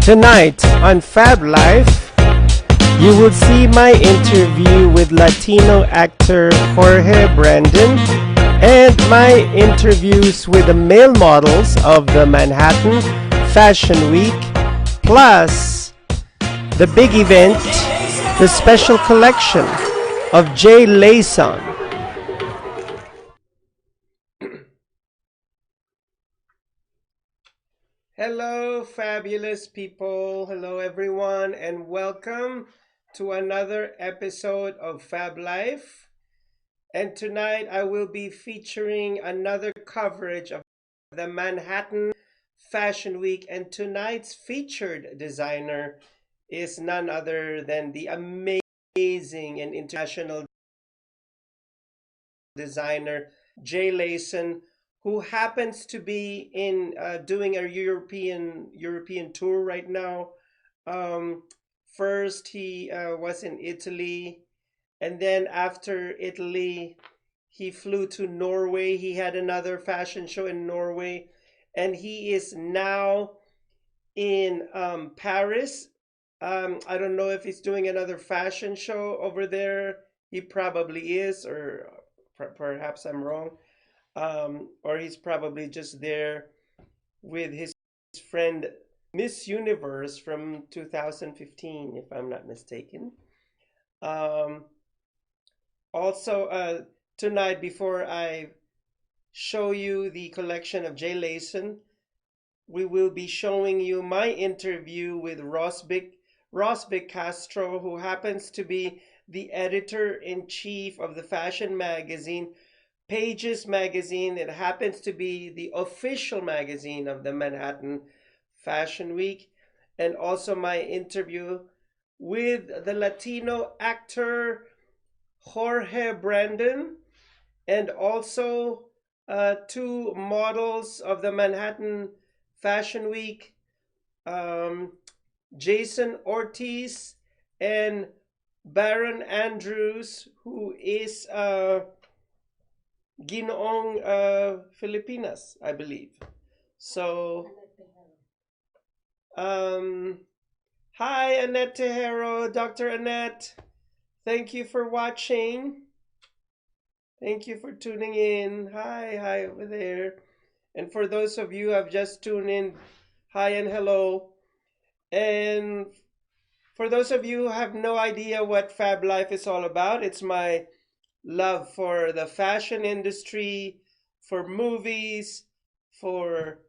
Tonight on Fab Life, you will see my interview with Latino actor Jorge Brandon and my interviews with the male models of the Manhattan Fashion Week, plus the big event, the special collection of Jhay Layson. Hello, fabulous people. Hello, everyone, and welcome to another episode of Fab Life. And tonight I will be featuring another coverage of the Manhattan Fashion Week. And tonight's featured designer is none other than the amazing and international designer Jhay Layson, who happens to be in doing a European tour right now. First, he was in Italy, and then after Italy, he flew to Norway. He had another fashion show in Norway, and he is now in Paris. I don't know if he's doing another fashion show over there. He probably is, or perhaps I'm wrong. Or he's probably just there with his friend Miss Universe from 2015, if I'm not mistaken. Also, tonight, before I show you the collection of Jhay Layson, we will be showing you my interview with Rosvick Castro, who happens to be the editor-in-chief of the fashion magazine Pages magazine. It happens to be the official magazine of the Manhattan Fashion Week. And also my interview with the Latino actor Jorge Brandon, and also two models of the Manhattan Fashion Week, Jason Ortiz and Barron Andrews, who is Ginoong Filipinas, I believe. So, hi Annette Tejero, Dr. Annette. Thank you for watching. Thank you for tuning in. Hi over there. And for those of you who have just tuned in, hi and hello. And for those of you who have no idea what Fab Life is all about, it's my love for the fashion industry, for movies, for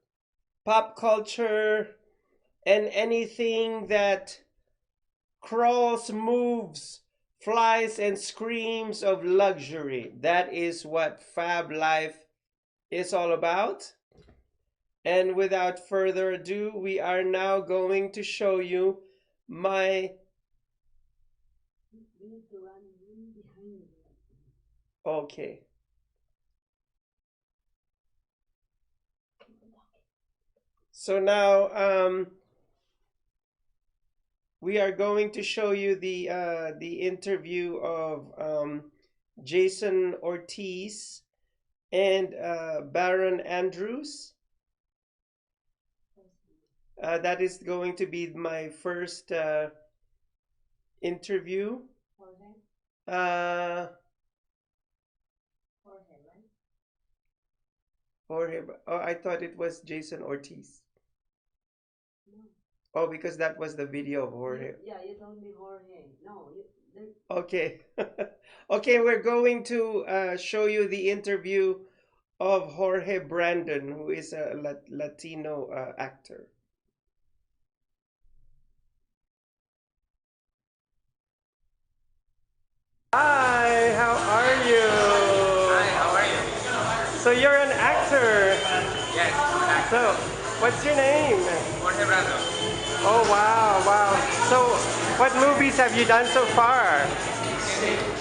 pop culture, and anything that crawls, moves, flies, and screams of luxury. That is what Fab Life is all about. And without further ado, we are now going to show you my okay. So now we are going to show you the interview of Jason Ortiz and Barron Andrews. That is going to be my first interview. Jorge. Oh, I thought it was Jason Ortiz. No. Oh, because that was the video of Jorge. Yeah, you told me Jorge. No. Okay. Okay, we're going to show you the interview of Jorge Brandon, who is a Latino actor. Hi, how are you? Hi, how are you? So you're an actor. Yes, I'm an actor. So, what's your name? Jorge Brandon. Oh, wow. So, what movies have you done so far?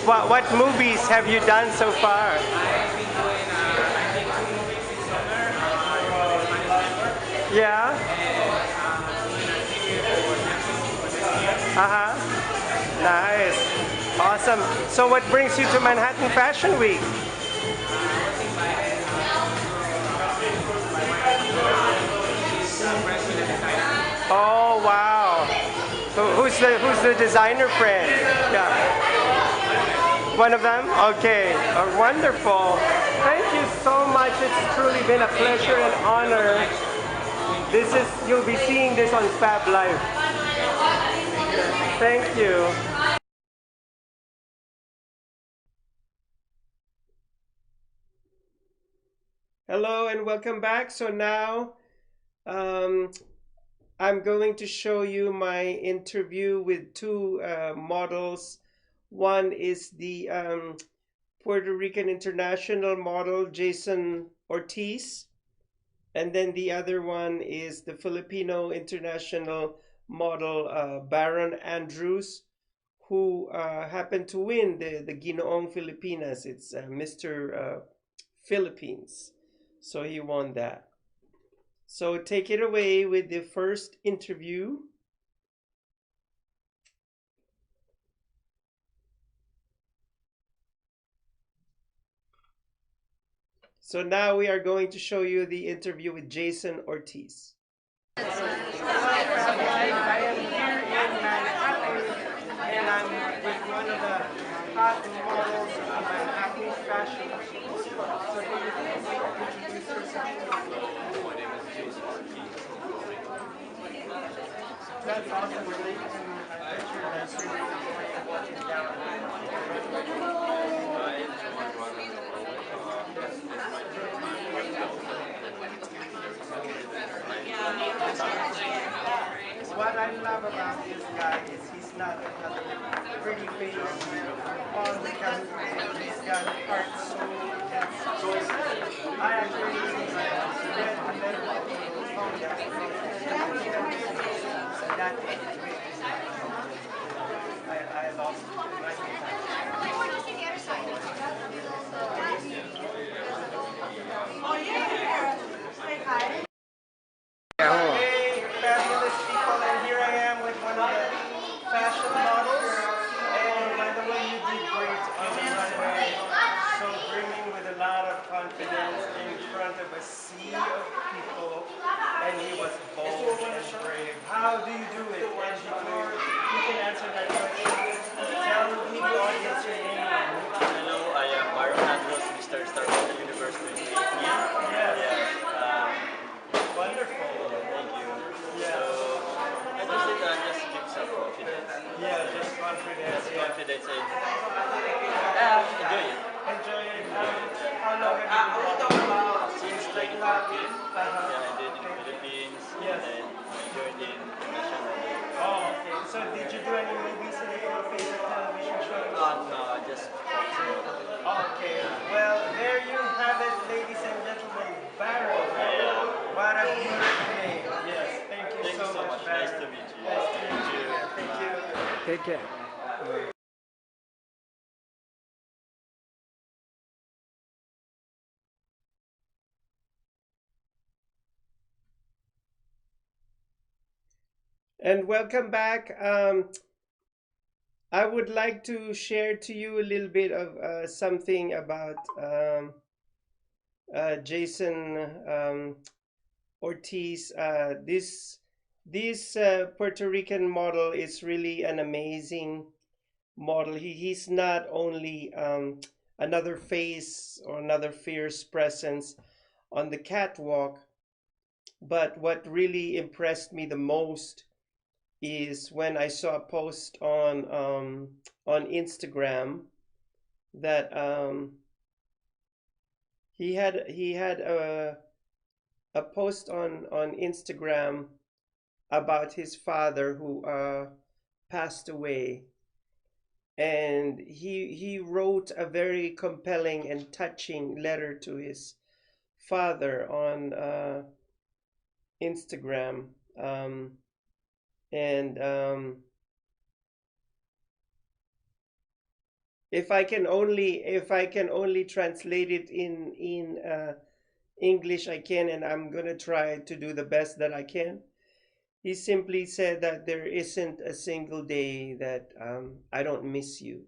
What movies have you done so far? I've been doing, I think, 2 movies this summer. Yeah? Nice. Awesome. So what brings you to Manhattan Fashion Week? Oh wow! Who's the designer friend? Yeah, one of them. Okay, wonderful. Thank you so much. It's truly been a pleasure and honor. You'll be seeing this on Fab Live. Thank you. Hello and welcome back. So now I'm going to show you my interview with two models. One is the Puerto Rican international model, Jason Ortiz. And then the other one is the Filipino international model, Barron Andrews, who happened to win the Ginoong Filipinas. It's Mr. Philippines. So he won that. So take it away with the first interview. So now we are going to show you the interview with Jason Ortiz. I am here in Manhattan, and I'm with one of the hot models of Manhattan fashion. So can you please introduce yourself? That's awesome. We're making a picture that's really watching down. What I love about this guy is he's not another pretty face on the camera. He's got heart, soul, and soul. I actually read a letter that he wrote that I lost Oh yeah! Say hi. Hey, fabulous people, and here I am with one of the fashion models. And by the way, you did great on the runway. So bringing with a lot of confidence in front of a sea of people, and he was bold and brave. How do you do it? And before you can answer that question, tell the audience your name. Hello, I am Barron, Mr. Star University. Yes. Wonderful. Thank you. Yeah. So, I just give some confidence. Yeah, just confidence. Just confidence and enjoy it. Enjoy it. How long have you been walking? Since 2014, I did in the Philippines, Yes. and I joined in international. Oh, okay. So did you do any movies in the Philippines or television shows? No, just Okay. Well, there you have it, ladies and gentlemen. Barron. What a beautiful name. Yes. Thank you so much, Barron. Nice to meet you. Nice to meet you. Thank you. Take care. And welcome back. I would like to share to you a little bit of something about Jason Ortiz. This Puerto Rican model is really an amazing model. He's not only another face or another fierce presence on the catwalk, but what really impressed me the most is when I saw a post on Instagram that he had a post on Instagram about his father who passed away, and he wrote a very compelling and touching letter to his father on Instagram. And if I can only translate it in English, I can, and I'm gonna try to do the best that I can. He simply said that there isn't a single day that I don't miss you.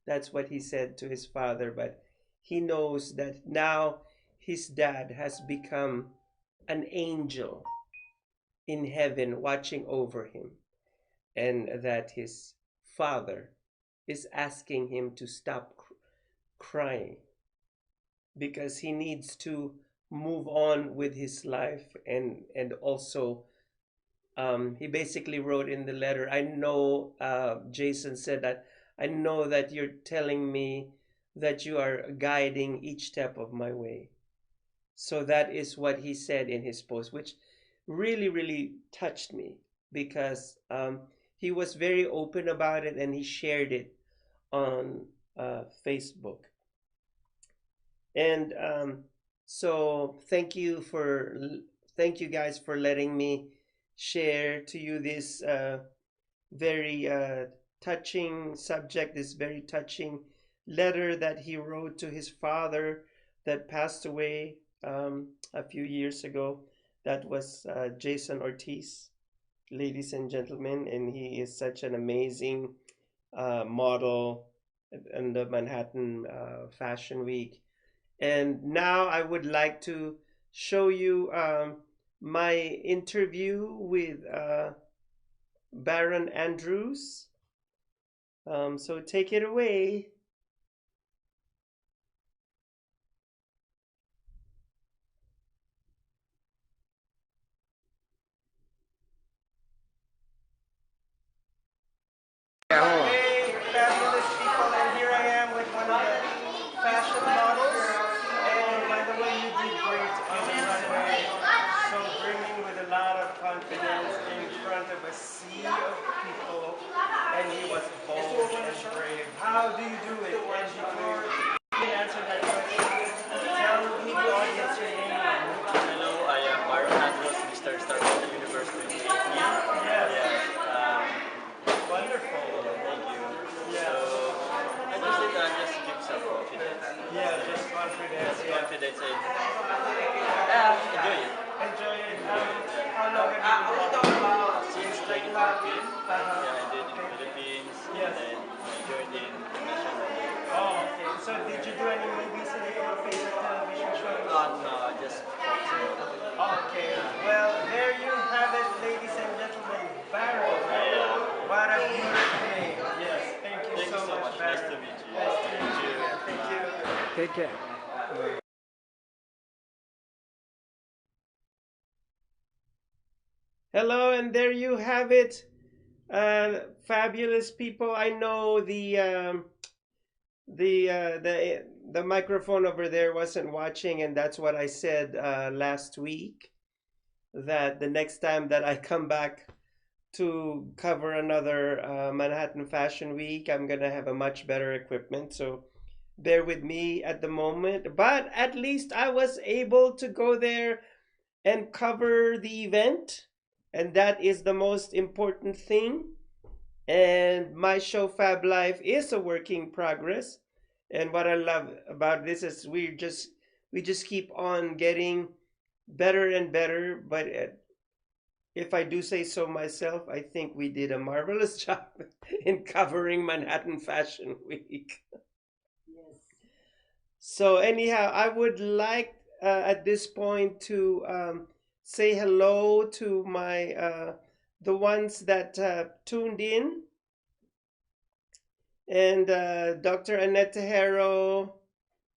That's what he said to his father, but he knows that now his dad has become an angel in heaven watching over him, and that his father is asking him to stop crying because he needs to move on with his life. And also he basically wrote in the letter, I know, Jason said that, I know that you're telling me that you are guiding each step of my way. So that is what he said in his post, which really touched me, because he was very open about it and he shared it on Facebook. And so thank you guys for letting me share to you this very touching subject, this very touching letter that he wrote to his father that passed away a few years ago. That was Jason Ortiz, ladies and gentlemen, and he is such an amazing model in the Manhattan Fashion Week. And now I would like to show you my interview with Barron Andrews. So take it away. Hey, fabulous people, and here I am with one of the fashion models. And by the way, you did great on the runway. So bringing with a lot of confidence in front of a sea of people, and he was bold and brave. How do you do it? And before you can answer that question, tell the audience your name. Hello, I am Barron, Mr. University. Yes. Yes. Wonderful. Thank you. Yeah. So I just give some confidence. Yeah, just confidence. Yes, Yeah. confidence and enjoy it. Enjoy it. How long have you been modeling? Since 2014, yeah, I did in the Philippines. Yes. And then I joined in international. Oh, okay. So did you do any movies in your favorite television shows? No, I just Okay. Well, there you have it, ladies and gentlemen. Barron. What a beautiful name. Yes. Thank you so much, Barron. Nice to meet you. Nice to meet you. Thank you. Take care. Hello, and there you have it, fabulous people. I know the microphone over there wasn't watching, and that's what I said last week. That the next time that I come back to cover another Manhattan Fashion Week, I'm gonna have a much better equipment. So bear with me at the moment. But at least I was able to go there and cover the event, and that is the most important thing. And my show Fab Life is a work in progress. And what I love about this is we just keep on getting better and better. But if I do say so myself, I think we did a marvelous job in covering Manhattan Fashion Week. Yes. So anyhow, I would like at this point to say hello to my the ones that tuned in, and Dr. Annette Tejero,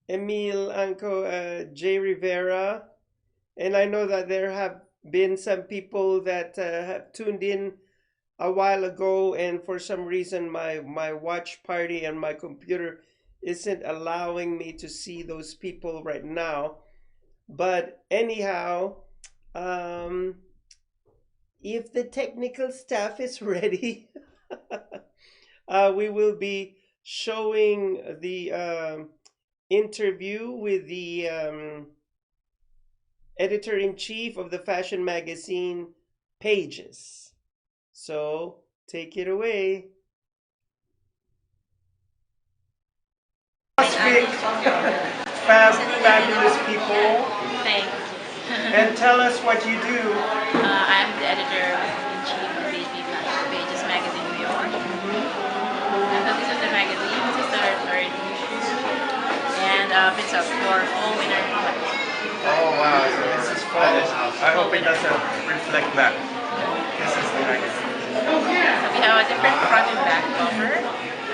Emil Anco, Jay Rivera, and I know that there have been some people that have tuned in a while ago, and for some reason my watch party and my computer isn't allowing me to see those people right now. But anyhow, if the technical staff is ready, we will be showing the interview with the editor-in-chief of the fashion magazine Pages. So take it away. Rosvick, fabulous people. Thanks. And tell us what you do. I'm the editor-in-chief of Pages Magazine, New York. And so this is the magazine. This is our issue. And it's up for fall winter collection. Oh wow, so this is fall. I hope it doesn't reflect that. This is the magazine. So we have a different front and back cover.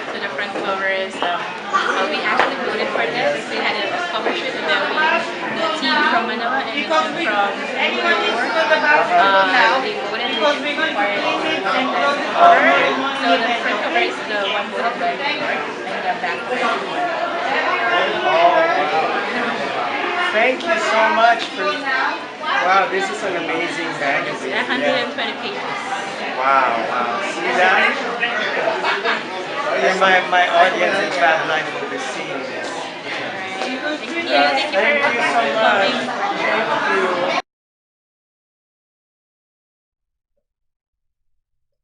So the front cover is, we actually voted for this. We had a cover shoot, and then the team from Manila and the team from New York, they voted which part cover. So the front cover is the one voted by New York, and the back cover is the one. Thank you so much for. Wow, this is an amazing magazine. 120 pages. Wow. See that? My audience in Fab Life will be seeing this. Thank you so much. Thank you.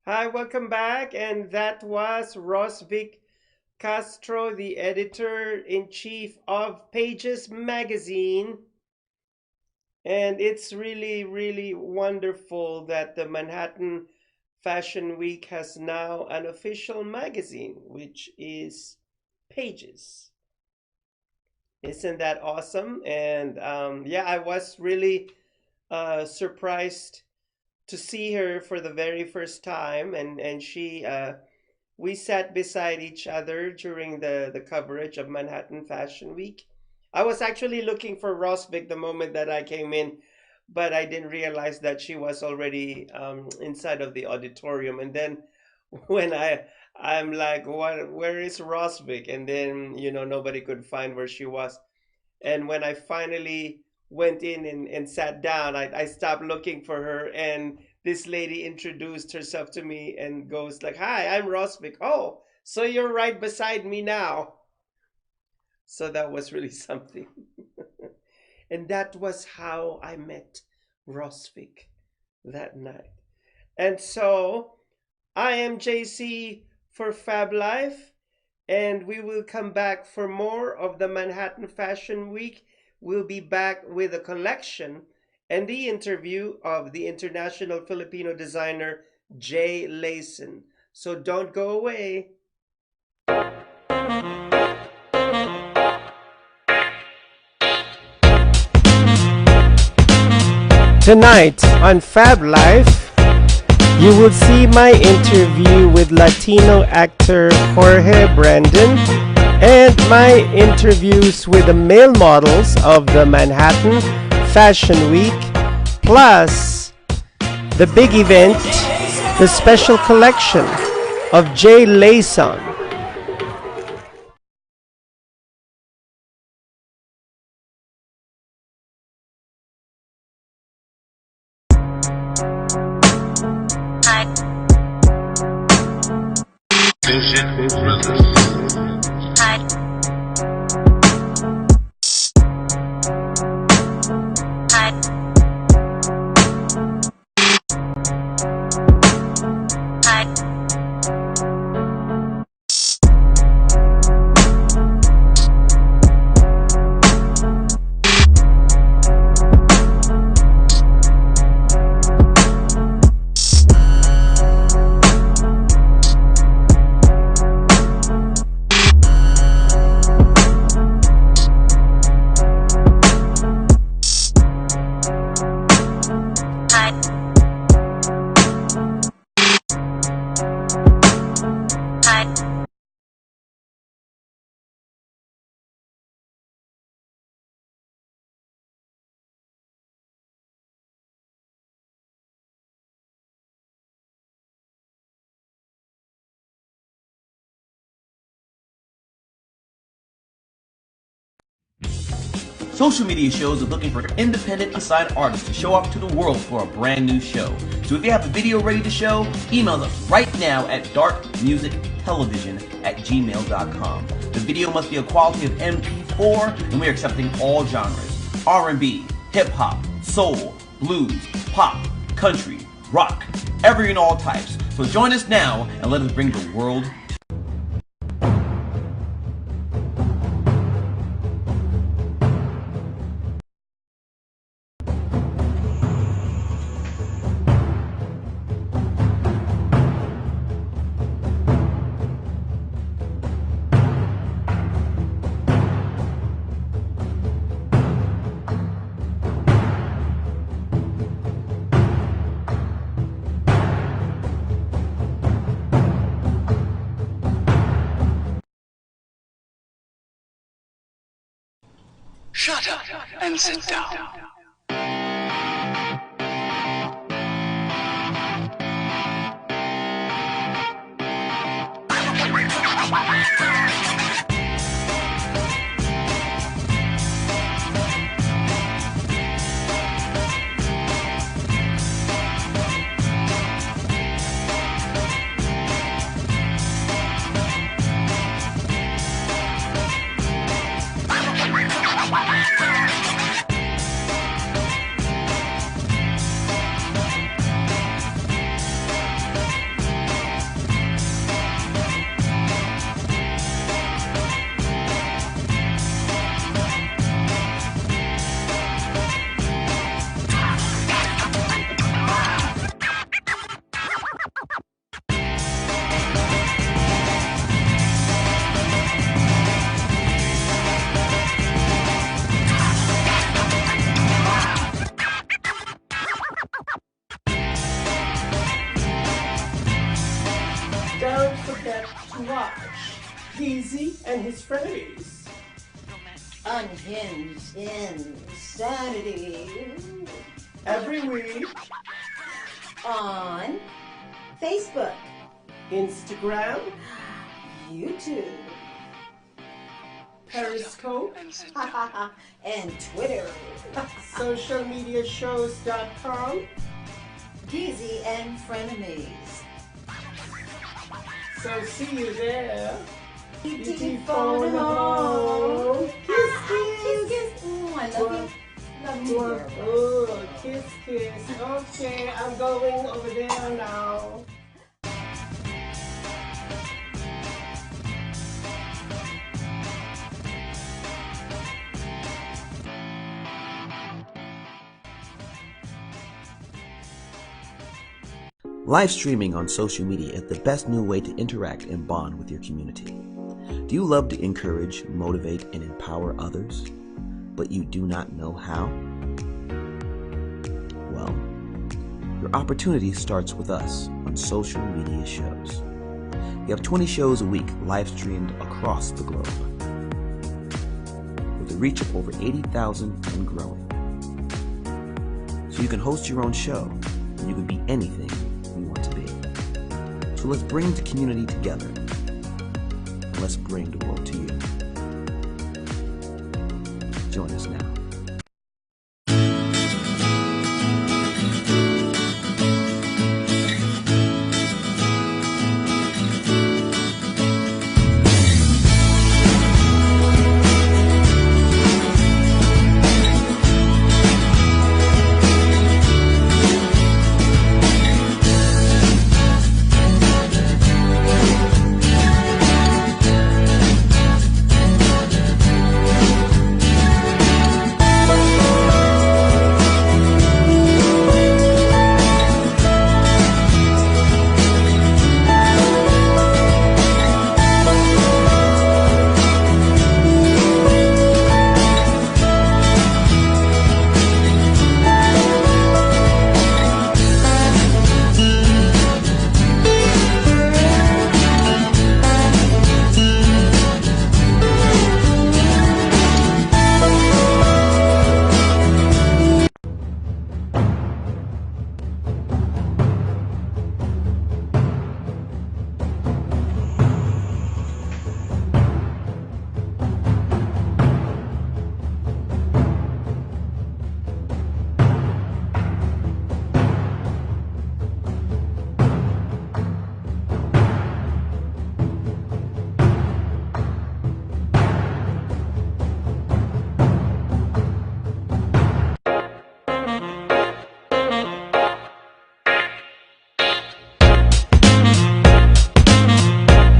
Hi, welcome back. And that was Rosvick Castro, the editor-in-chief of Pages magazine. And it's really, really wonderful that the Manhattan Fashion Week has now an official magazine, which is Pages. Isn't that awesome? And yeah, I was really surprised to see her for the very first time. And she, we sat beside each other during the coverage of Manhattan Fashion Week. I was actually looking for Rosvick the moment that I came in, but I didn't realize that she was already inside of the auditorium. And then when I'm like, where is Rosvick? And then, nobody could find where she was. And when I finally went in and sat down, I stopped looking for her, and this lady introduced herself to me and goes like, "Hi, I'm Rosvick." "Oh, so you're right beside me now." So that was really something. And that was how I met Rosvick that night. And so I am JC for Fab Life, and we will come back for more of the Manhattan Fashion Week. We'll be back with a collection and the interview of the international Filipino designer Jhay Layson. So don't go away. Tonight on Fab Life, you will see my interview with Latino actor Jorge Brandon and my interviews with the male models of the Manhattan Fashion Week, plus the big event, the special collection of Jhay Layson. Social media shows are looking for independent assigned artists to show off to the world for a brand new show. So if you have a video ready to show, email us right now at darkmusictelevision@gmail.com. The video must be a quality of MP4, and we are accepting all genres: R&B, hip-hop, soul, blues, pop, country, rock, every and all types. So join us now and let us bring the world Shut up and sit down. Don't forget to watch Geezy and his frenemies. Unhinged Insanity. Every week On Facebook, Instagram, YouTube, Periscope, and Twitter. socialmediashows.com. Geezy and Frenemies. So see you there. E.T. phone home. Kiss, kiss. Kiss. I love you. Love you, dear. Oh, kiss, kiss. Okay, I'm going over there now. Live streaming on social media is the best new way to interact and bond with your community. Do you love to encourage, motivate, and empower others, but you do not know how? Well, your opportunity starts with us on social media shows. We have 20 shows a week live streamed across the globe, with a reach of over 80,000 and growing. So you can host your own show, and you can be anything you want to be. So let's bring the community together, and let's bring the world to you. Join us now.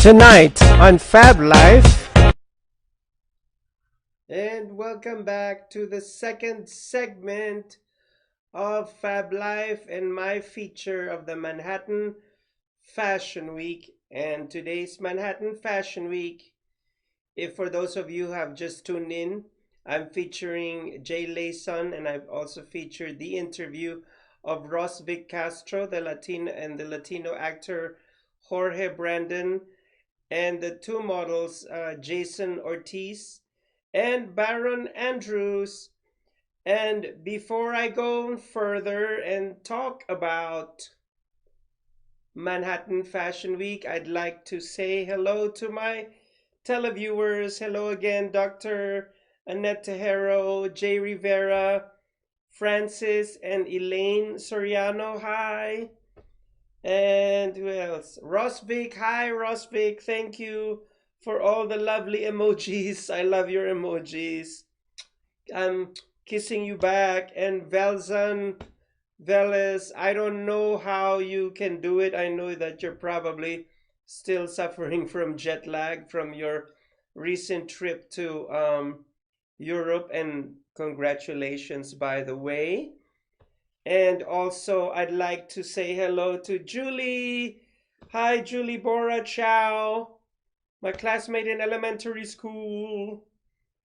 Tonight on Fab Life. And welcome back to the second segment of Fab Life and my feature of the Manhattan Fashion Week. And today's Manhattan Fashion Week, if for those of you who have just tuned in, I'm featuring Jhay Layson, and I've also featured the interview of Rosvick Castro, the Latino actor Jorge Brandon, and the two models, Jason Ortiz and Barron Andrews. And before I go further and talk about Manhattan Fashion Week, I'd like to say hello to my televiewers. Hello again, Dr. Annette Tejero, Jay Rivera, Francis, and Elaine Soriano. Hi. And who else? Rosvick. Hi, Rosvick. Thank you for all the lovely emojis. I love your emojis. I'm kissing you back. And Velzan Veles, I don't know how you can do it. I know that you're probably still suffering from jet lag from your recent trip to Europe, and congratulations, by the way. And also, I'd like to say hello to Julie. Hi, Julie Bora Chow, my classmate in elementary school.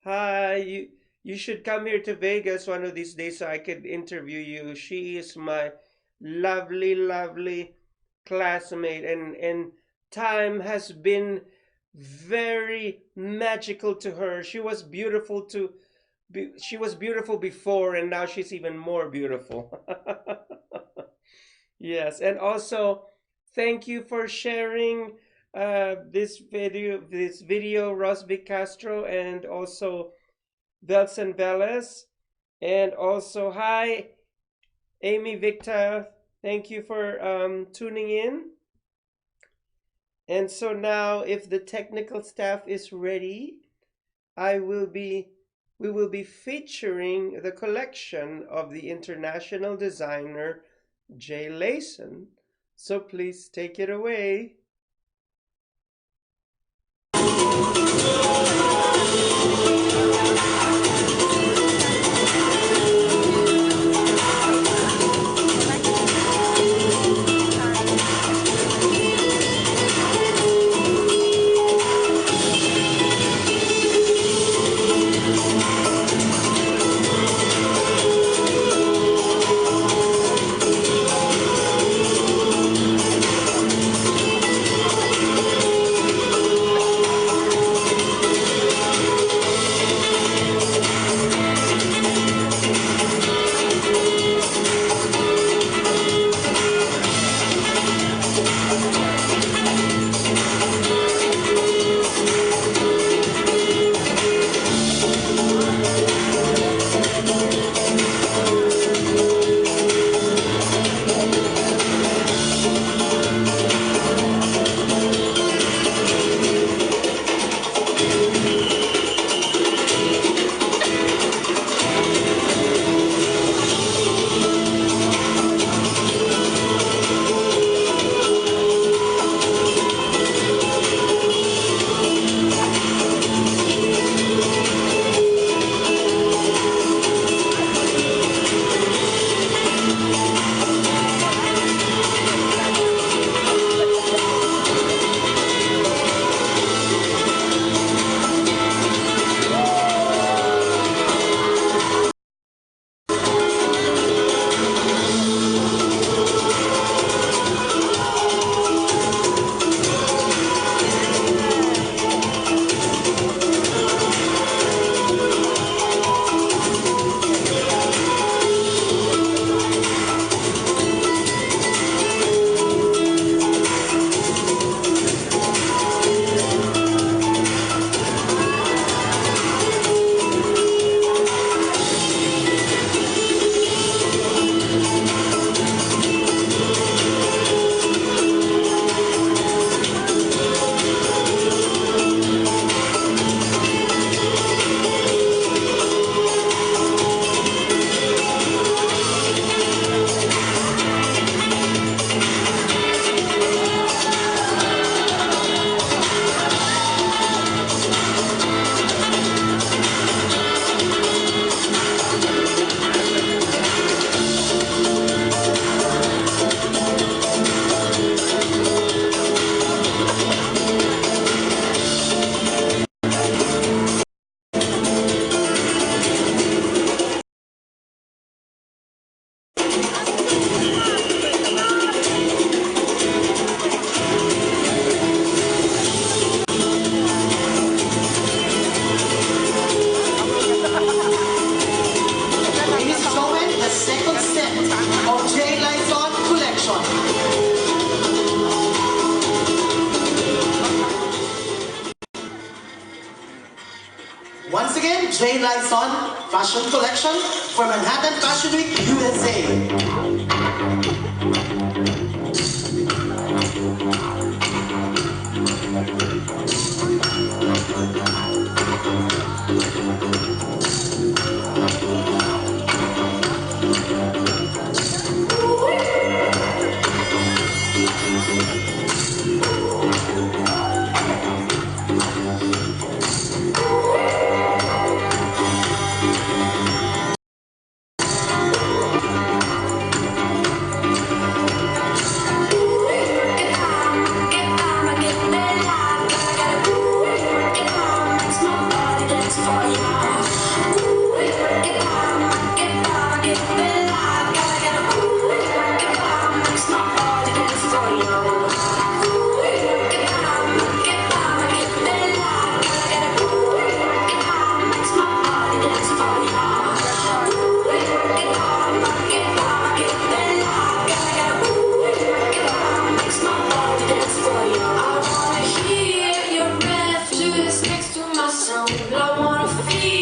Hi, you should come here to Vegas one of these days so I could interview you. She is my lovely, lovely classmate, and time has been very magical to her. She was beautiful before, and now she's even more beautiful. Yes, and also thank you for sharing this video, Rosvick Castro, and also Velson Veles. And also, hi, Amy Victor. Thank you for tuning in. And so now, if the technical staff is ready, we will be featuring the collection of the international designer Jhay Layson. So please take it away. Once again, Jhay Layson Fashion Collection for Manhattan Fashion Week, USA. Nobody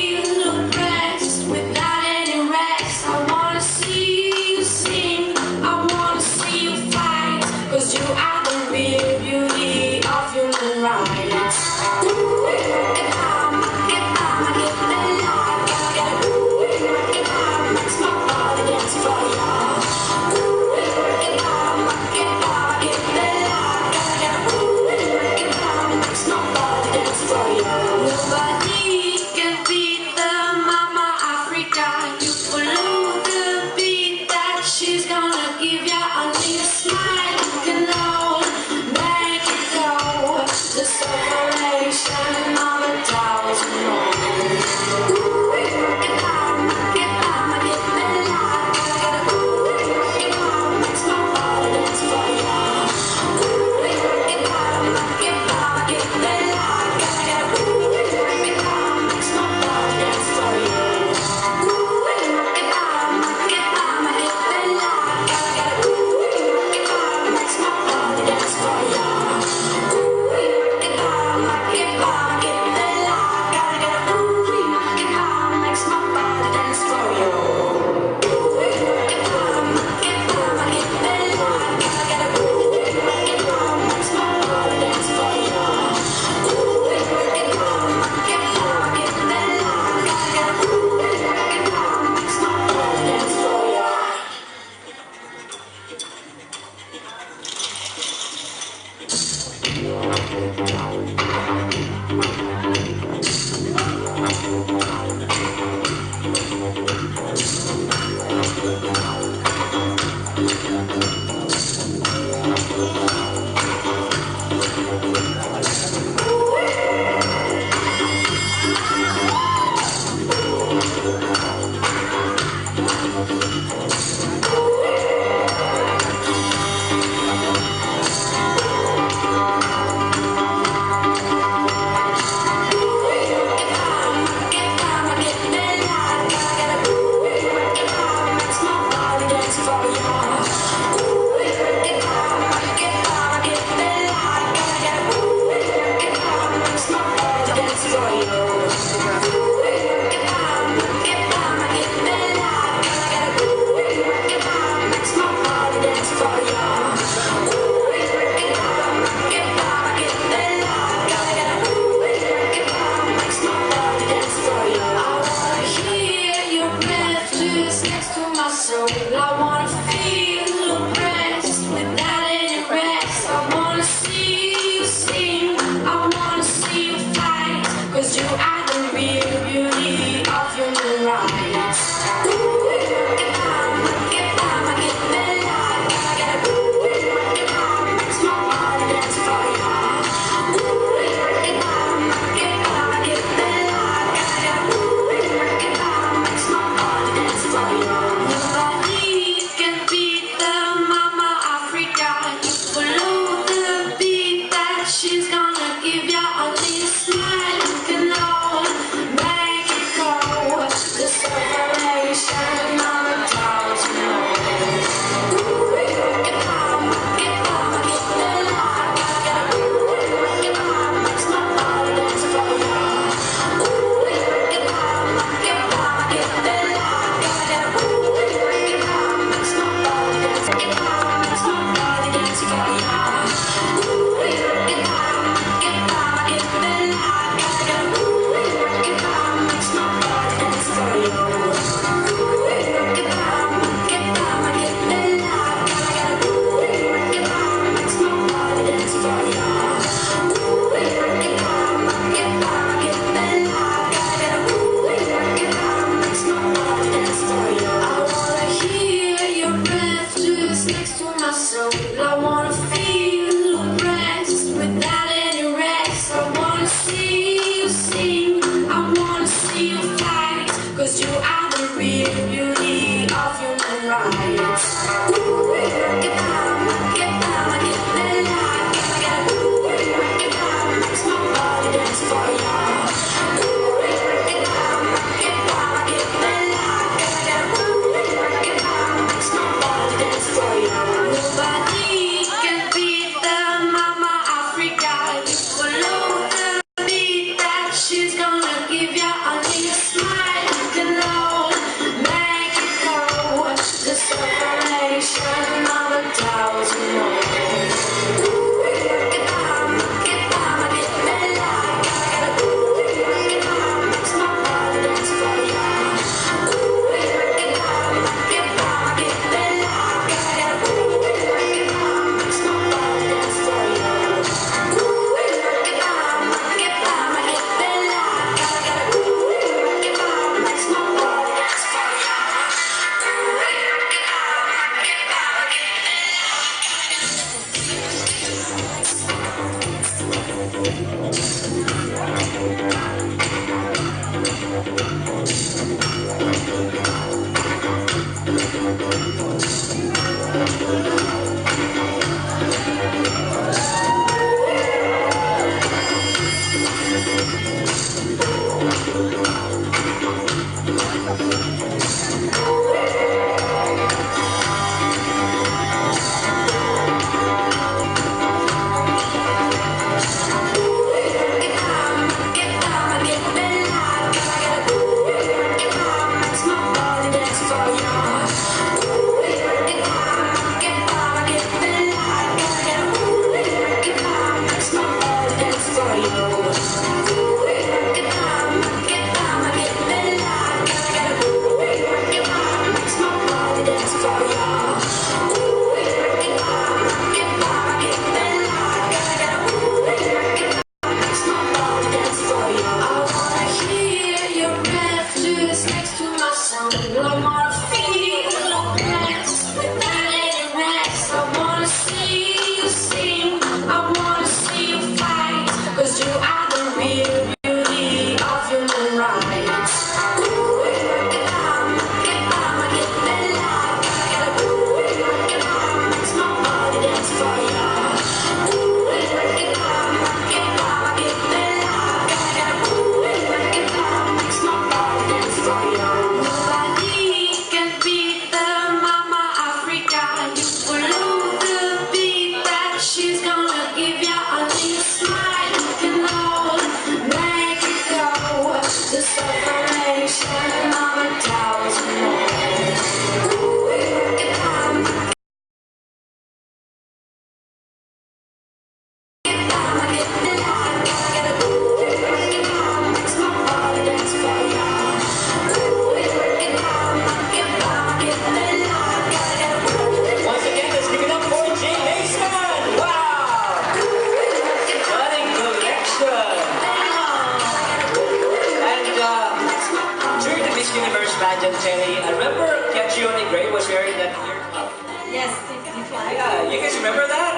Yeah, you guys remember that?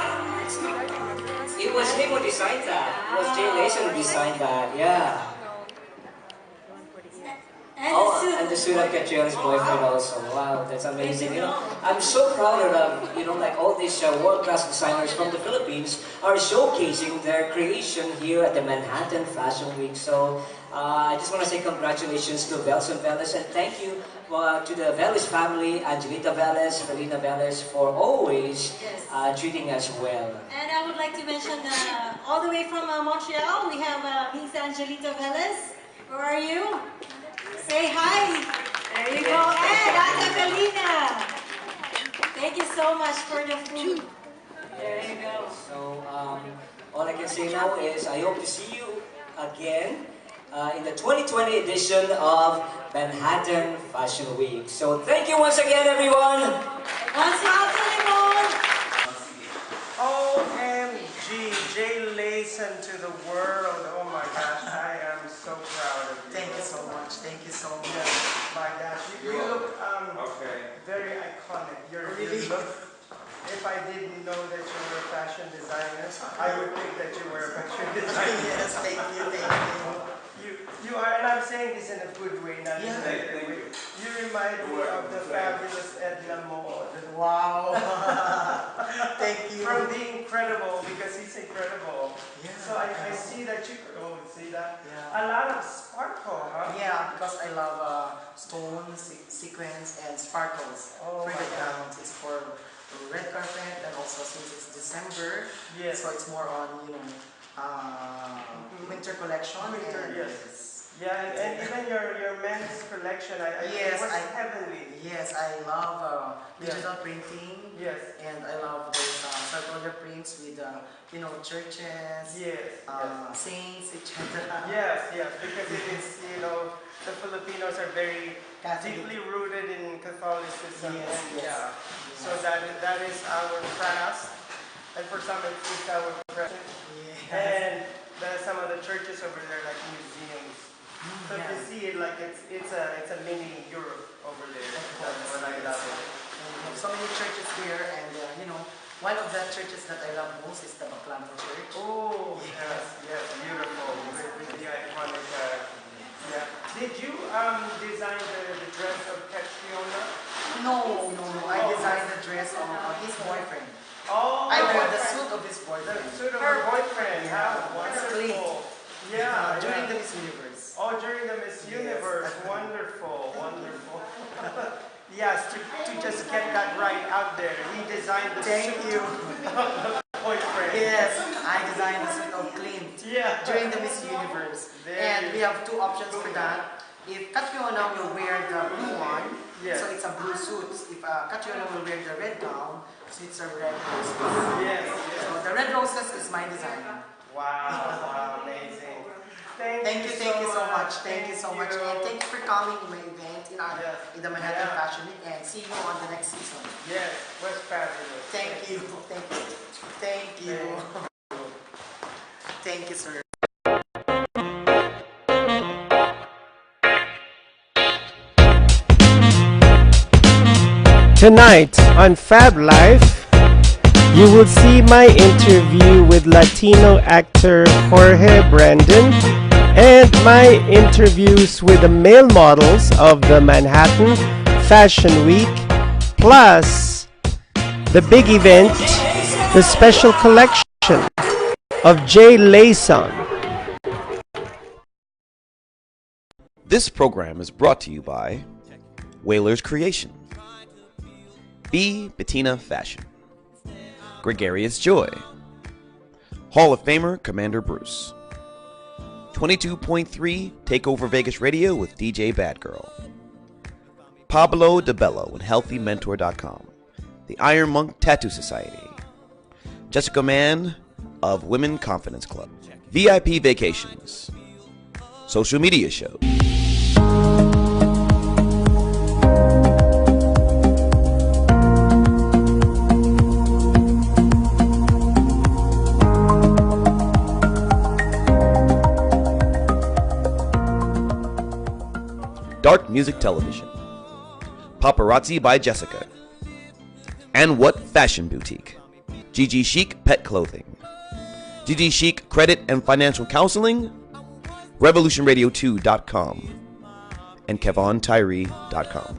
It was him who designed that. It was Jhay Layson who designed that, yeah. And the suit of Catrioni's boyfriend also. Wow, that's amazing. You know, I'm so proud of like all these world-class designers from the Philippines are showcasing their creation here at the Manhattan Fashion Week. So I just want to say congratulations to Velson Velez and thank you to the Velez family, Angelita Velez, Felina Velez, for always treating us well. And I would like to mention all the way from Montreal, we have Miss Angelita Velez. Where are you? Say hi. There you go. And Ate Felina. Thank you so much for the food. There you go. So all I can say now is I hope to see you again in the 2020 edition of Manhattan Fashion Week. So thank you once again, everyone. One smile to Limon. OMG, Jhay Layson to the world. Oh my gosh, I am so proud of you. Thank you so much. Thank you so much. My gosh, you look very iconic. You look, if I didn't know that you were a fashion designer, I would think that you were a fashion designer. Yes, thank you, thank you. You are, and I'm saying this in a good way, not in a negative way. You remind me of the fabulous Edna Mode. Wow. Thank you. From the Incredible, because he's incredible. Yeah. So I see that you, see that? Yeah. A lot of sparkle, huh? Yeah, because I love stones, sequins, and sparkles. Oh for my the God. gowns. It's for red carpet, and also since it's December, Yes. so it's more on winter collection. Winter, and yes. Yeah, and even your men's collection, I Yes, it was heavenly. Yes, I love digital printing. Yes. And I love those circular prints with churches, Yes. saints, etc. Yes, because it is, the Filipinos are very Catholic. deeply rooted in Catholicism. Yes, And, yes. So that is our past, and for some it's our present. Yes. And some of the churches over there like museums. So if you see it, like it's a mini Europe over there. That's what I love it. And we have so many churches here, and one of the churches that I love most is the Baclampo Church. Oh, yes, yes, beautiful. With the iconic, yeah. Did you design the dress of Catriona? No. I designed the dress of his boyfriend. Oh, I wear the suit of his boyfriend. The suit of her boyfriend. How wonderful. Yeah, during the Miss Universe. Oh, during the Miss Universe. Wonderful, wonderful. Yes, to just get that right out there. He designed the suit of the boyfriend. Yes, I designed the suit of Clint during the Miss Universe. And we have two options for that. If Catriona will wear the blue one, so it's a blue suit. If Catriona will wear the red gown, so it's a red roses. Yes. So the red roses is my design. Wow, amazing. Thank you so much. Thank you so much. And thank you for coming in my event in the Manhattan Fashion Week, and see you on the next season. Yes, was fabulous. Thank you. Thank you, sir. Tonight on Fab Life, you will see my interview with Latino actor Jorge Brandon and my interviews with the male models of the Manhattan Fashion Week, plus the big event, the special collection of Jhay Layson. This program is brought to you by Whaler's Creation, B. Bettina Fashion, Gregarious Joy, Hall of Famer Commander Bruce, 22.3 Takeover Vegas Radio with DJ Badgirl, Pablo DeBello and HealthyMentor.com, the Iron Monk Tattoo Society, Jessica Mann of Women Confidence Club, VIP Vacations, Social Media Shows. Dark Music Television, Paparazzi by Jessica, And What Fashion Boutique, GG Chic Pet Clothing, GG Chic Credit and Financial Counseling, RevolutionRadio2.com, and KevonTyree.com.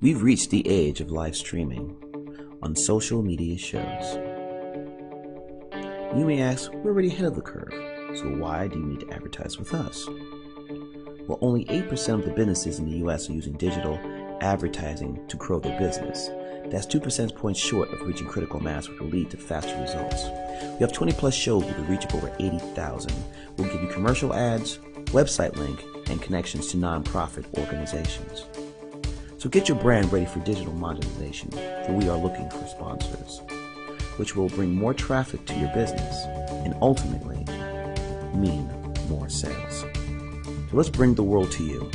We've reached the age of live streaming on social media shows. You may ask, we're already ahead of the curve, so why do you need to advertise with us? Well, only 8% of the businesses in the US are using digital advertising to grow their business. That's 2 percentage points short of reaching critical mass, which will lead to faster results. We have 20 plus shows with a reach of over 80,000. We'll give you commercial ads, website link, and connections to nonprofit organizations. So get your brand ready for digital monetization, for we are looking for sponsors, which will bring more traffic to your business and ultimately mean more sales. So let's bring the world to you.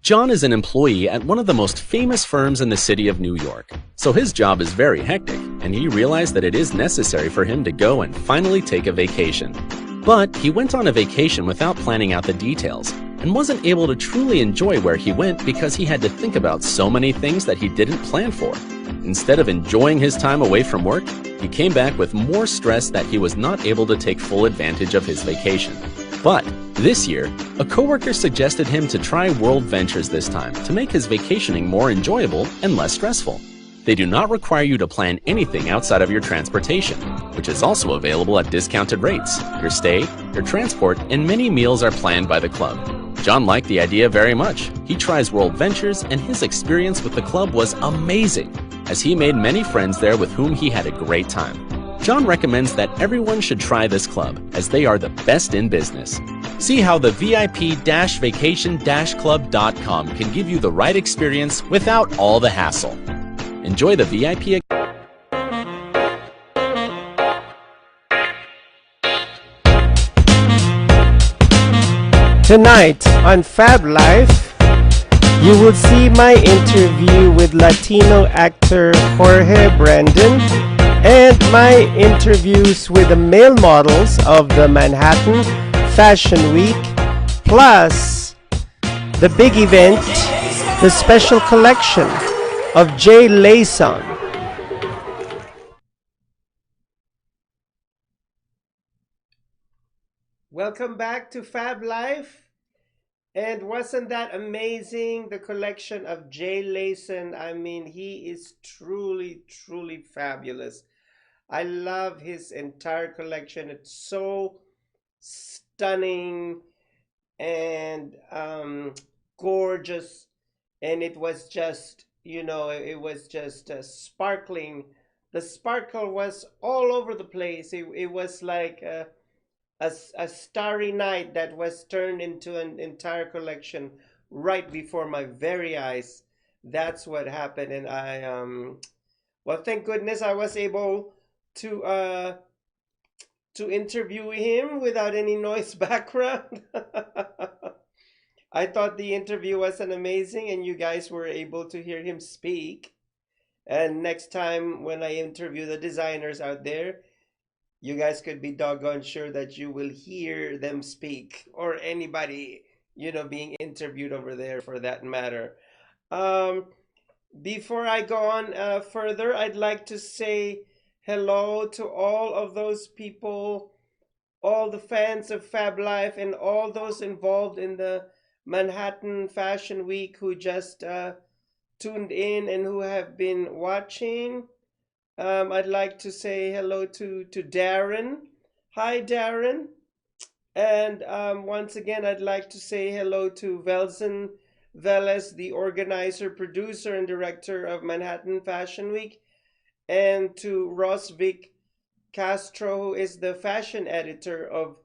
John is an employee at one of the most famous firms in the city of New York, so his job is very hectic, and he realized that it is necessary for him to go and finally take a vacation. But he went on a vacation without planning out the details, and wasn't able to truly enjoy where he went because he had to think about so many things that he didn't plan for. Instead of enjoying his time away from work, he came back with more stress that he was not able to take full advantage of his vacation. But this year, a coworker suggested him to try World Ventures this time to make his vacationing more enjoyable and less stressful. They do not require you to plan anything outside of your transportation, which is also available at discounted rates. Your stay, your transport, and many meals are planned by the club. John liked the idea very much. He tries World Ventures, and his experience with the club was amazing, as he made many friends there with whom he had a great time. John recommends that everyone should try this club, as they are the best in business. See how the VIP-vacation-club.com can give you the right experience without all the hassle. Enjoy the VIP. Tonight on Fab Life, you will see my interview with Latino actor Jorge Brandon and my interviews with the male models of the Manhattan Fashion Week, plus the big event, the special collection of Jhay Layson. Welcome back to Fab Life. And wasn't that amazing? The collection of Jhay Layson. I mean, he is truly, truly fabulous. I love his entire collection. It's so stunning and gorgeous. And it was just, you know, it was just sparkling. The sparkle was all over the place. It was like a starry night that was turned into an entire collection right before my very eyes. That's what happened. And well, thank goodness I was able to interview him without any noise background. I thought the interview was amazing, and you guys were able to hear him speak. And next time when I interview the designers out there, you guys could be doggone sure that you will hear them speak, or anybody, you know, being interviewed over there for that matter. Before I go on further, I'd like to say hello to all of those people, all the fans of Fab Life, and all those involved in the Manhattan Fashion Week who just tuned in and who have been watching. I'd like to say hello to Darren. Hi, Darren. And once again, I'd like to say hello to Velson Velez, the organizer, producer, and director of Manhattan Fashion Week, and to Rosvick Castro, who is the fashion editor of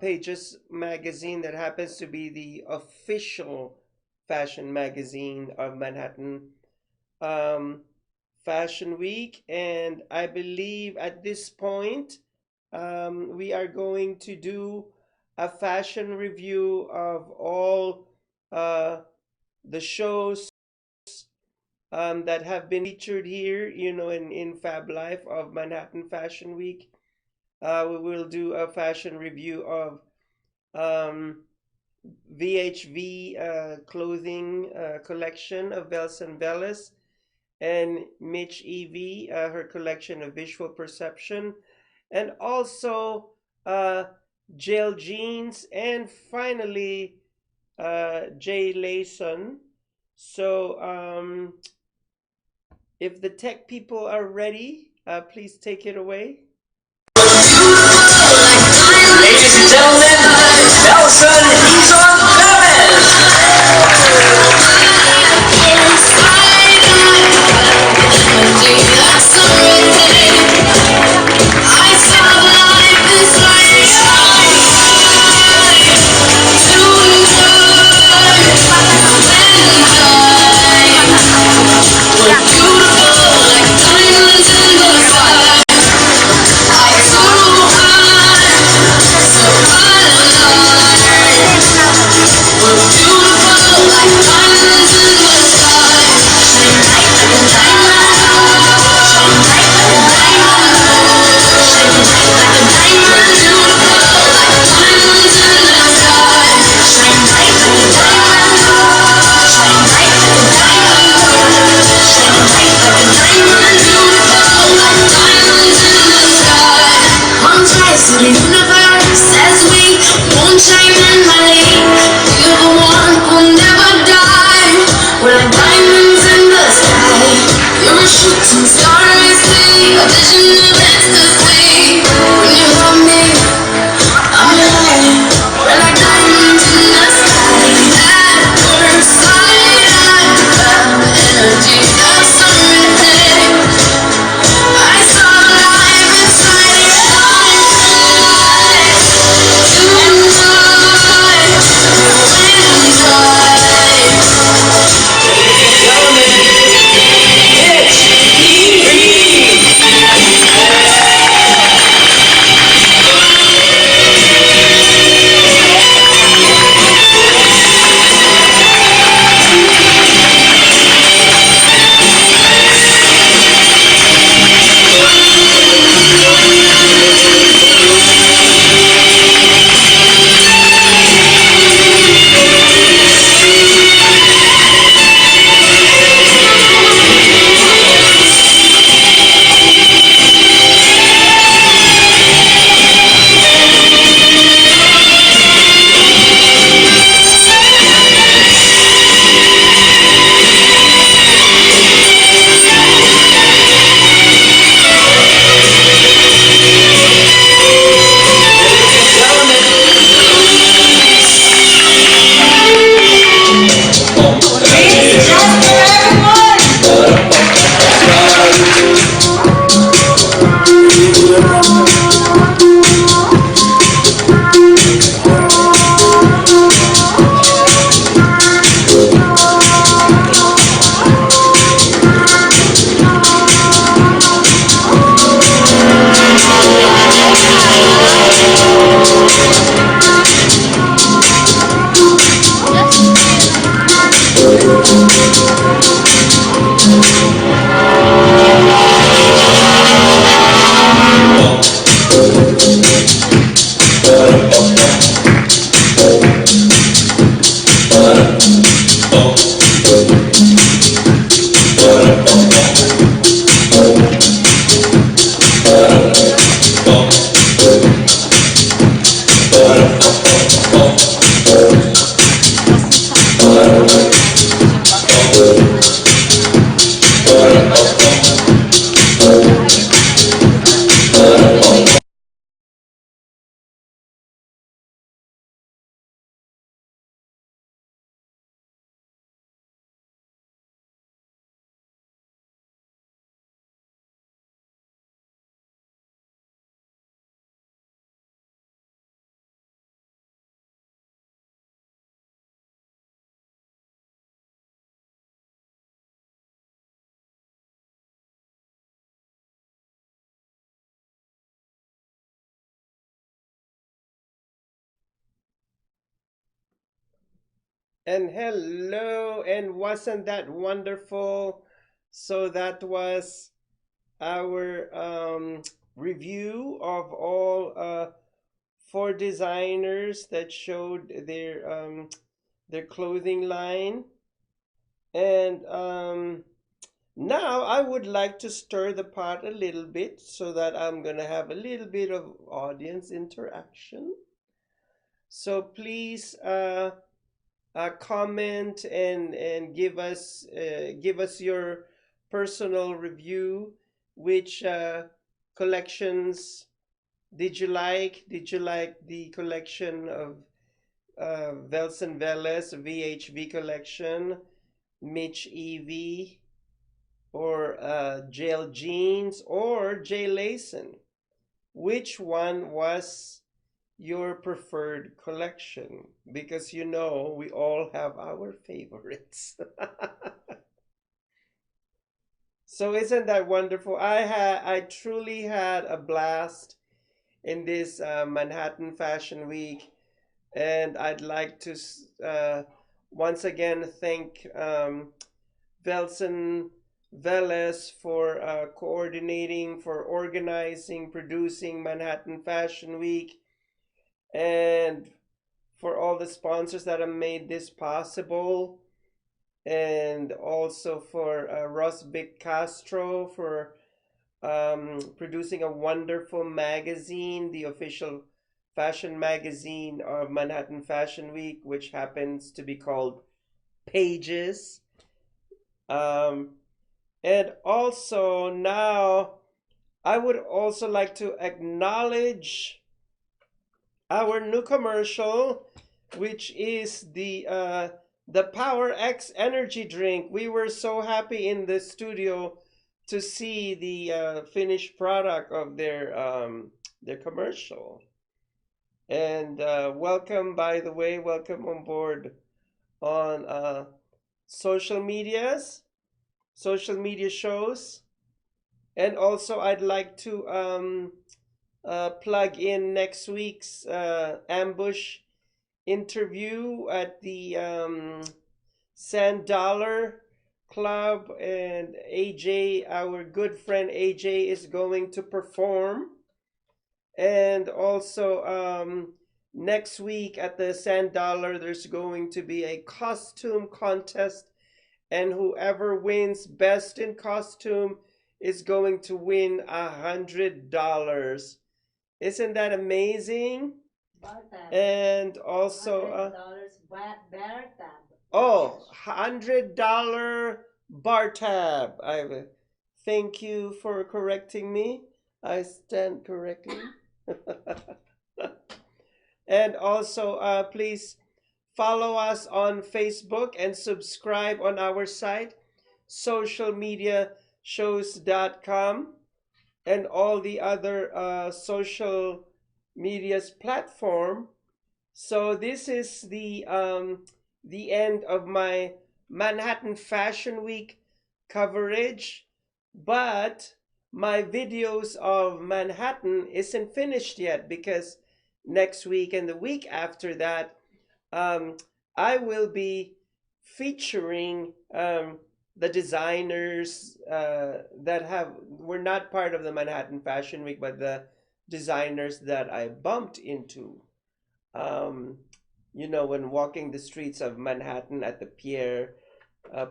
Pages magazine, that happens to be the official fashion magazine of Manhattan Fashion Week. And I believe at this point we are going to do a fashion review of all the shows that have been featured here, you know, in Fab Life of Manhattan Fashion Week. We will do a fashion review of VHV clothing collection of Velson Velez, and Mitch Evie, her collection of visual perception, and also Jail Jeans, and finally Jhay Layson. So if the tech people are ready, please take it away. Ladies and gentlemen, Velson And hello, and wasn't that wonderful? So that was our review of all 4 designers that showed their clothing line. And now I would like to stir the pot a little bit so that I'm gonna have a little bit of audience interaction. So please comment and give us your personal review. Which collections did you like? Did you like the collection of Velson Velez VHV collection, Mitch Evie, or Jail Jeans, or Jhay Layson? Which one was your preferred collection? Because you know we all have our favorites. So isn't that wonderful? I truly had a blast in this Manhattan Fashion Week, and I'd like to once again thank Velson Velez for coordinating, for organizing, producing Manhattan Fashion Week, and for all the sponsors that have made this possible. And also for Rosvick Castro for producing a wonderful magazine, the official fashion magazine of Manhattan Fashion Week, which happens to be called Pages. And also now I would also like to acknowledge our new commercial, which is the Power X energy drink. We were so happy in the studio to see the finished product of their commercial. And welcome, by the way, welcome on board on social media shows. And also I'd like to plug in next week's ambush interview at the Sand Dollar Club, and AJ, our good friend AJ, is going to perform. And also next week at the Sand Dollar, there's going to be a costume contest, and whoever wins best in costume is going to win $100. Isn't that amazing? And also $100 bar tab. I thank you for correcting me. I stand correctly. And also please follow us on Facebook and subscribe on our site, socialmediashows.com, and all the other social media's platform. So this is the end of my Manhattan Fashion Week coverage, but my videos of Manhattan isn't finished yet, because next week and the week after that I will be featuring the designers that were not part of the Manhattan Fashion Week, but the designers that I bumped into, you know, when walking the streets of Manhattan at the pier,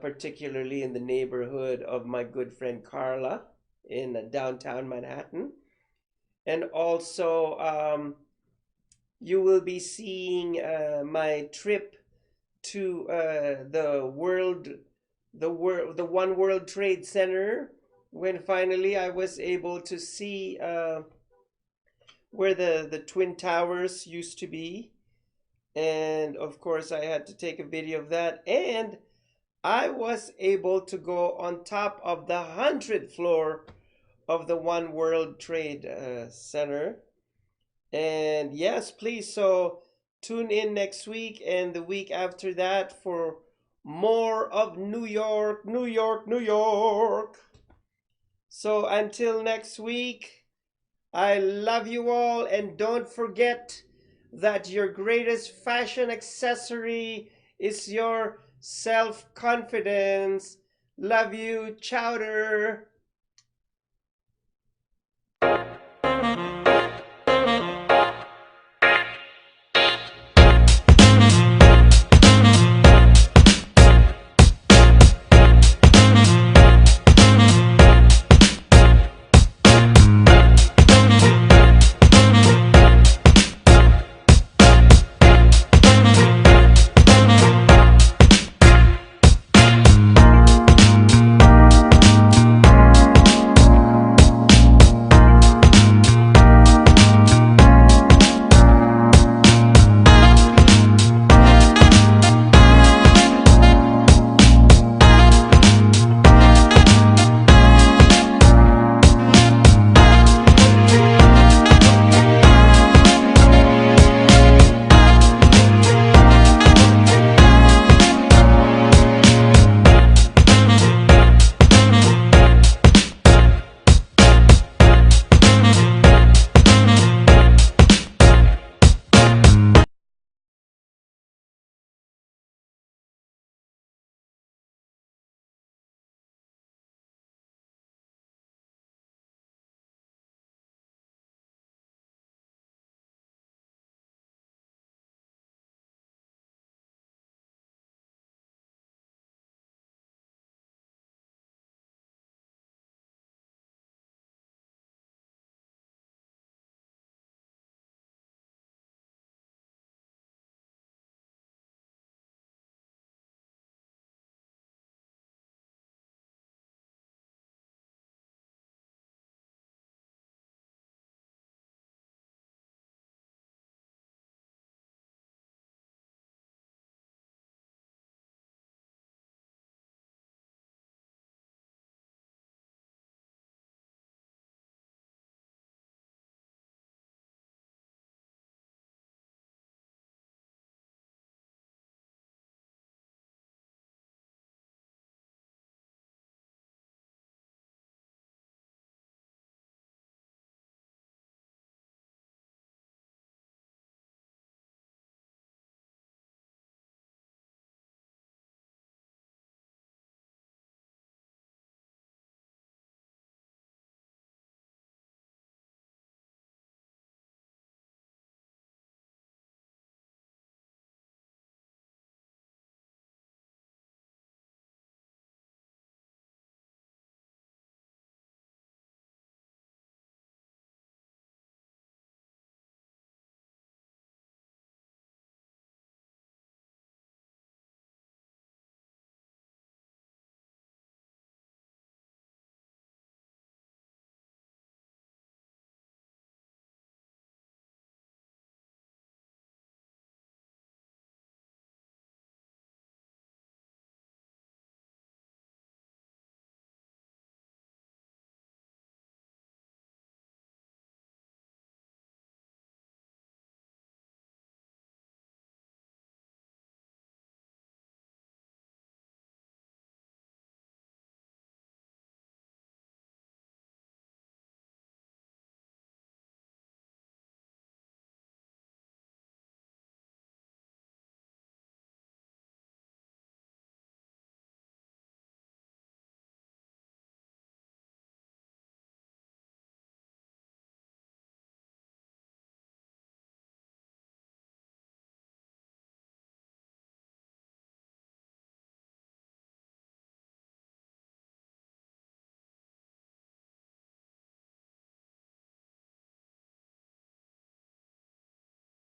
particularly in the neighborhood of my good friend Carla in downtown Manhattan. And also you will be seeing my trip to the One World Trade Center, when finally I was able to see where the Twin Towers used to be. And of course I had to take a video of that, and I was able to go on top of the 100th floor of the One World Trade Center. And yes, please, so tune in next week and the week after that for more of New York, New York, New York. So until next week, I love you all, and don't forget that your greatest fashion accessory is your self-confidence. Love you, Chowder.